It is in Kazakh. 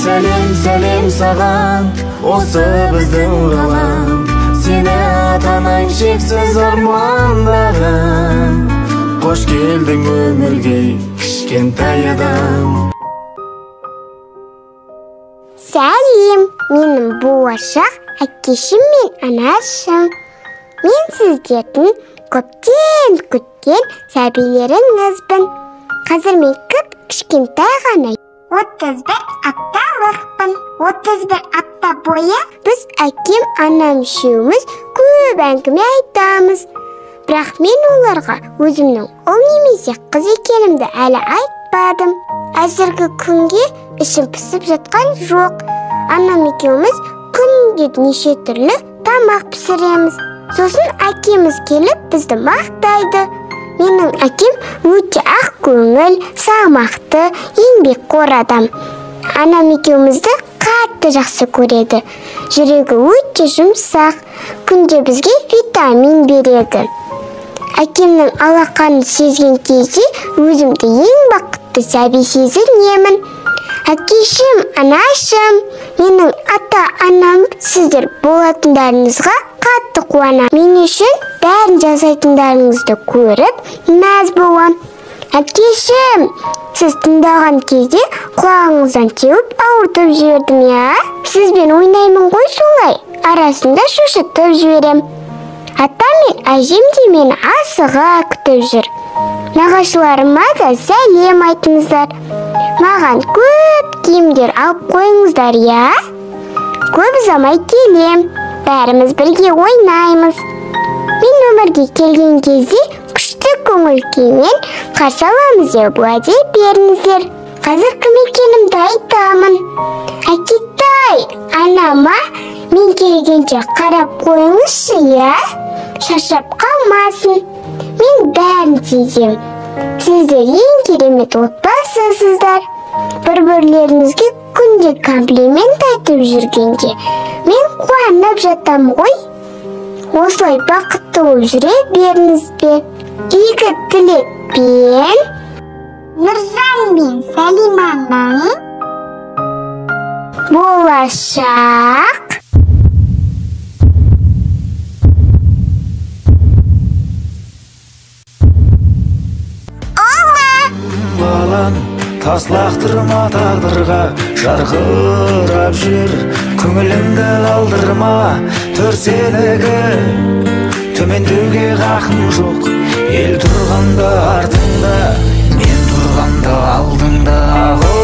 Сәлем саған, осы біздің ғалам. Сені ата-анаң шексіз армандаған. Қош келдің өмірге, кішкентай адам. Сәлем, менің болашақ әкешім мен анашым. Мен сіздердің көптен күткен сәбилеріңізбін. Қазір мен кішкентай ғана 31 апталықпын. 31 апта бойы біз әкем, анам үшеуміз көп әңгіме айтамыз. Бірақ мен оларға өзімнің ұл немесе қыз екенімді әлі айтпадым. Әзіргі күнге ішім пісіп жатқан жоқ. Анам екеуміз күнде неше түрлі тамақ пісіреміз. Сосын әкеміз келіп бізді мақтайды. Менің әкем өте ақ көңіл, салмақты, еңбекқор адам. Анам екеумізді қатты жақсы көреді. Жүрегі өте жұмсақ, күнде бізге витамин береді. Әкемнің алақанын сезген кезде өзімді ең бақытты сәби сезінемін. Әкешім, анашым, менің ата-анам сіздер болатындарыңызға қатты қуанам. Мен үшін бәрін жасайтындарыңызды көріп, мәз болам. Әкешім, сіз тыңдаған кезде құлағыңыздан теуіп ауыртып жібердім, я? Сізбен ойнаймын ғой солай, арасында шошытып жіберем. Атам мен әжем де мені асыға күтіп жүр. Нағашыларыма да сәлем айтыңыздар. Маған көп киімдер алып қойыңыздар, я? Көп ұзамай келем, бәріміз бірге ойнаймыз. Мен өмірге келген кезде күшті көңіл күймен қарсы аламыз деп уәде беріңіздер. Қазір кім екенімді айтамын. Әкетай, анама мен келгенше қарап қойыңызшы, я? Шаршап қалмасын. Мен бәрін сезем. Сіздер ең керемет отбасысыздар. Бір-бірлеріңізге күнде комплимент айтып жүргенде мен қуанып жатам ғой. Осылай бақытты болып жүре беріңізбе. Игі тілекпен, Нұржан мен Сәлиманың болашақ балам, тас лақтырма тағдырға, жарқырап жүр, көңіліңді қалдырма. Төрсенігі төмендеуге хақым жоқ. Ел тұрғанда артыңда, мен тұрғанда алдыңда.